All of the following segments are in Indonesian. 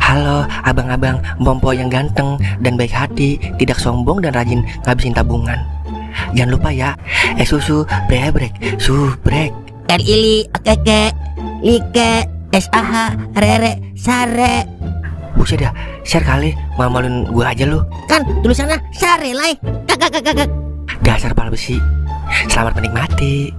Halo abang-abang Bompo yang ganteng dan baik hati, tidak sombong dan rajin ngabisin tabungan. Jangan lupa ya, susu brebrek, subrek. Ili, keke, like, SAH, rere, sare. Buset dah, share kali, malu-maluin gua aja lu. Kan tulisannya sare lai. Kakak. Dasar pala besi. Selamat menikmati.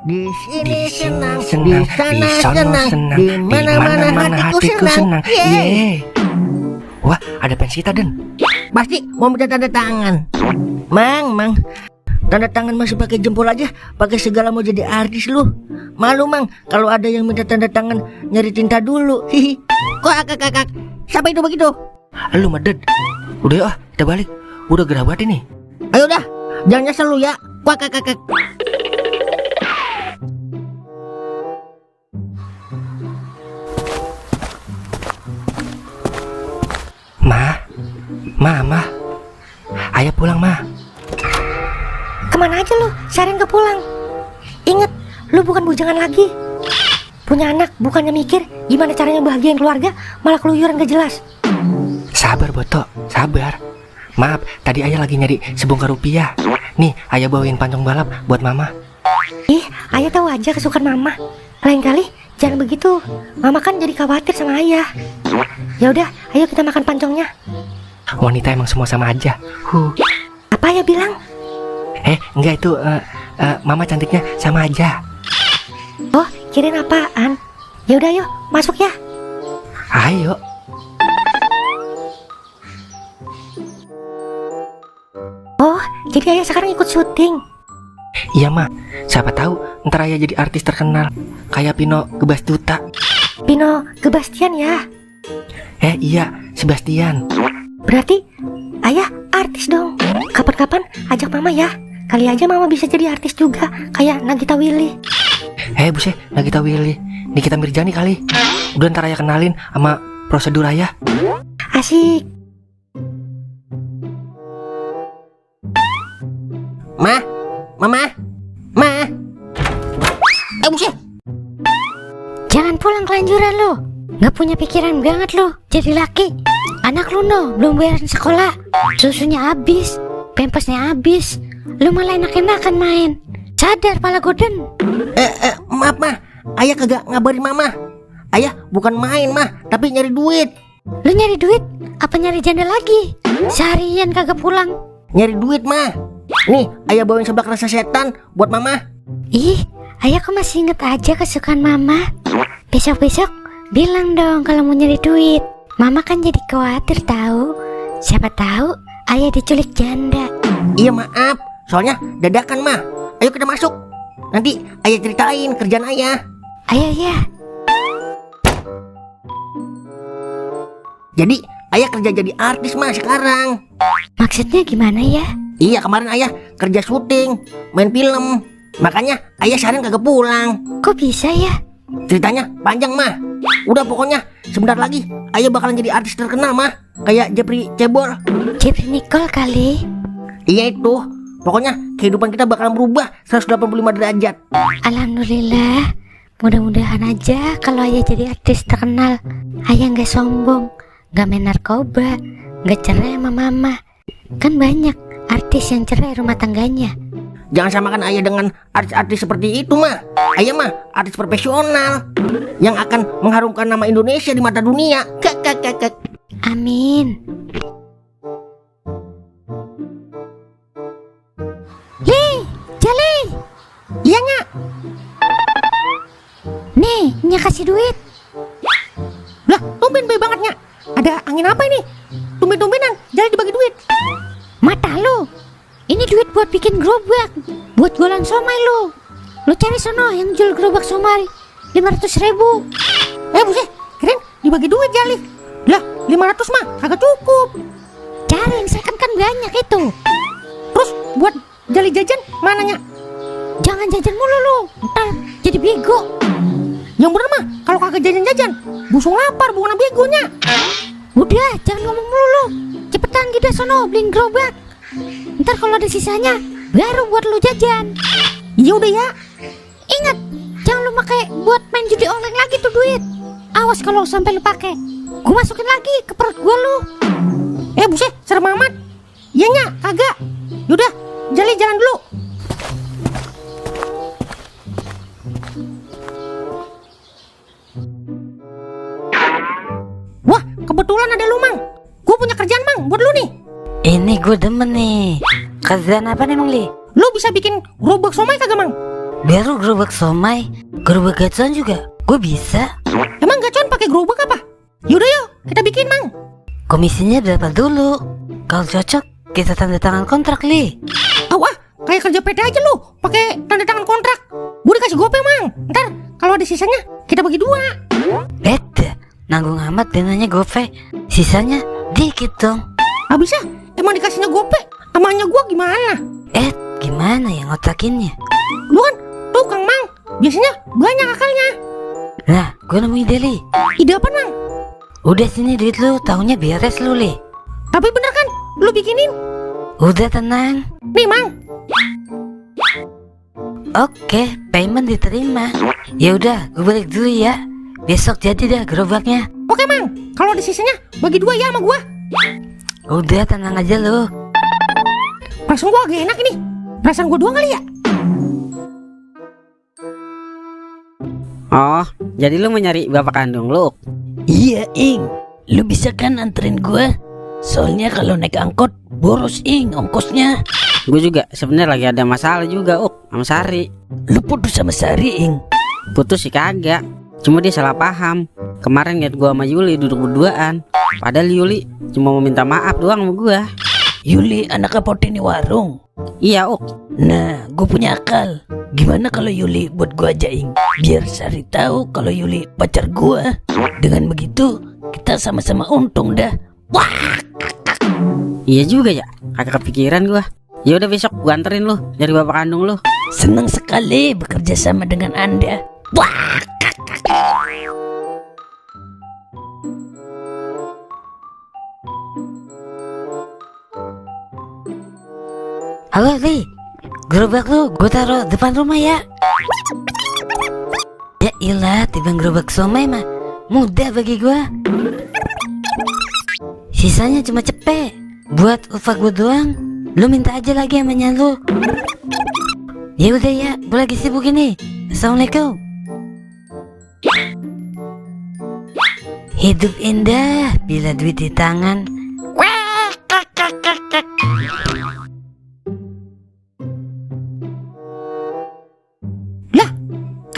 Di sini senang, senang, di sana senang, di mana-mana hatiku senang. Yeay. Wah, ada pensita Den. Pasti mau minta tanda tangan. Mang, tanda tangan masih pakai jempol aja, pakai segala mau jadi artis lu. Malu Mang, kalau ada yang minta tanda tangan nyari tinta dulu. Hihi. Kok kakak, siapa itu begitu? Lu meded. Udah yuk, kita balik. Udah gerah banget ini. Ayo dah, jangan nyesel lu ya. Kakak. Mama, ayah pulang, Ma. Kemana aja lu? Seharian gak pulang. Ingat, lu bukan bujangan lagi. Punya anak, bukannya mikir gimana caranya bahagiain keluarga, malah keluyuran gak jelas. Sabar, Boto, sabar. Maaf, tadi ayah lagi nyari sebongkar rupiah. Nih, ayah bawain pancong balap buat Mama. Ih, ayah tahu aja kesukaan Mama. Lain kali, jangan begitu. Mama kan jadi khawatir sama ayah. Ya udah, ayo kita makan pancongnya. Wanita emang semua sama aja. Apa ayah bilang? Enggak itu, Mama cantiknya sama aja. Oh, kirain apaan? Ya udah, yuk, masuk ya. Ayo. Oh, jadi ayah sekarang ikut syuting. Iya, Ma. Siapa tahu ntar ayah jadi artis terkenal kayak Pino Gebastuta. Pino Gebastian ya. Iya, Sebastian. Berarti ayah artis dong. Kapan-kapan ajak Mama ya. Kali aja Mama bisa jadi artis juga, kayak Nagita Willy. Buset, Nagita Willy, Nikita Mirjani kali. Udah ntar ayah kenalin sama prosedur ayah. Asik. Mama. Buset. Jangan pulang kelanjuran lu. Gak punya pikiran banget lu jadi laki. Anak lu belum bayarin sekolah, susunya habis, pampasnya habis. Lu malah enak-enakan main. Sadar pala goden. Maaf Ma, ayah kagak ngabarin Mama. Ayah bukan main Ma, tapi nyari duit. Lu nyari duit? Apa nyari janda lagi? Seharian kagak pulang. Nyari duit Ma. Nih, ayah bawain seblak rasa setan buat Mama. Ih, ayah kok masih inget aja kesukaan Mama. Besok-besok bilang dong kalau mau nyari duit. Mama kan jadi khawatir tahu. Siapa tahu ayah diculik janda. Iya maaf, soalnya dadakan Ma. Ayo kita masuk. Nanti ayah ceritain kerjaan ayah. Ayo ya. Jadi ayah kerja jadi artis Ma sekarang. Maksudnya gimana ya? Iya, kemarin ayah kerja syuting, main film. Makanya ayah seharian kagak pulang. Kok bisa ya? Ceritanya panjang Ma. Udah pokoknya sebentar lagi ayah bakalan jadi artis terkenal Ma. Kayak Jeffrey Cebol. Jeffrey Nicole kali. Iya itu. Pokoknya kehidupan kita bakalan berubah 185 derajat. Alhamdulillah. Mudah-mudahan aja kalau ayah jadi artis terkenal. Ayah gak sombong, gak main narkoba, gak cerai sama Mama. Kan banyak artis yang cerai rumah tangganya. Jangan samakan ayah dengan artis-artis seperti itu Ma. Ayah mah artis profesional yang akan mengharumkan nama Indonesia di mata dunia. Kek. Amin. Jali. Iya Nya. Nih, Nya kasih duit. Lah, tumben baik banget Nya. Ada angin apa ini? Tumben-tumbenan Jali dibagi duit. Mata lu. Ini duit buat bikin gerobak, buat jualan somai lu. Lu cari sono yang jual gerobak somai 500.000. Buset, keren dibagi duit Jali. Lah, 500 mah kagak cukup. Cari yang second kan banyak itu. Terus buat Jali jajan mananya? Jangan jajan mulu lu, ntar jadi bego. Yang bener mah kalau kagak jajan-jajan, busung lapar bukan begonya. Udah, jangan ngomong mulu lu. Cepetan kita sono beliin gerobak. Ntar kalau ada sisanya baru buat lu jajan. Iya Ya udah ya. Ingat, jangan lu pakai buat main judi online lagi tuh duit. Awas kalau sampai lu pakai, gue masukin lagi ke perut gue lu. Buset, serem amat. Iya nya, kagak. Yaudah, jalan dulu. Wah, kebetulan ada lu, Mang. Gue punya kerjaan, Mang, buat lu nih. Ini gue demen nih. Kerjaan apa nih Mang Li? Lu bisa bikin gerobak somai kagak, Mang? Biar lu gerobak somai, gerobak gacuan juga gue bisa. Emang gacuan pakai gerobak apa? Yaudah yuk, kita bikin, Mang. Komisinya berapa dulu? Kalau cocok kita tanda tangan kontrak Li. Wah, kayak kerja PT aja lu, pakai tanda tangan kontrak. Gue dikasih gopay, Mang. Ntar kalau ada sisanya kita bagi 2. Nanggung amat dananya GoPay. Sisanya dikit dong. Bisa, emang dikasihnya gopay. Amanya gua gimana? Gimana yang ngotakinnya? Lu kan tukang, Mang. Biasanya banyak akalnya. Nah, gue nemu ide Li. Ide apa, Mang? Udah sini duit lu, taunya beres lu Li. Tapi bener kan, lu bikinin. Udah tenang. Nih, Mang. Oke, payment diterima. Ya udah, gue balik dulu ya. Besok jadi dah gerobaknya. Oke, Mang. Kalau ada sisanya bagi 2 ya sama gua. Udah tenang aja lu. Perasaan gua agak enak ini. Perasaan gua doang kali ya. Oh, jadi lu mau nyari bapak kandung lu? Iya, Ing. Lu bisa kan anterin gua? Soalnya kalau naik angkot boros, Ing, ongkosnya. Gue juga sebenarnya lagi ada masalah juga, sama Sari. Lu putus sama Sari, Ing? Putus sih kagak, cuma dia salah paham. Kemarin liat gua sama Yuli duduk berduaan, padahal Yuli cuma mau minta maaf doang sama gua. Yuli anak apotek di warung. Iya, Nah, gue punya akal. Gimana kalau Yuli buat gua aja, Ing? Biar Sari tahu kalau Yuli pacar gua. Dengan begitu kita sama-sama untung dah. Wah, Iya juga ya, kagak kepikiran gua. Ya udah besok gua anterin lu dari bapak kandung lu. senang sekali bekerja sama dengan Anda. Wah. Halo Li, gerobak lu gue taruh depan rumah ya. Ya ilah, timbang gerobak somai mah mudah bagi gue. Sisanya cuma cepet buat upah gue doang. Lu minta aja lagi sama lu. Ya udah ya, gue lagi sibuk ini. Assalamualaikum. Hidup indah bila duit di tangan.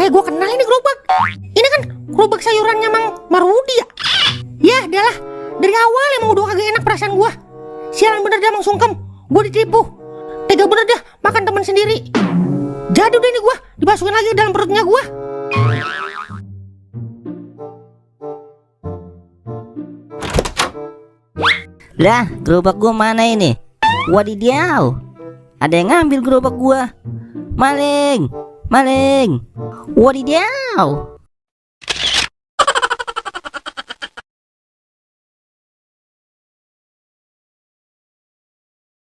Kayak gue kenal ini gerobak. Ini kan gerobak sayurannya Mang Marudi ya. Ya adalah, dari awal emang udah kagak enak perasaan gue. Sialan bener dah Mang Sungkem, gue ditipu. Tega bener dah makan teman sendiri. Jadi udah ini gue dimasukin lagi dalam perutnya gue. Lah, gerobak gua mana ini? Wadidiau, ada yang ngambil gerobak gua. Maling, maling. Wadidiau.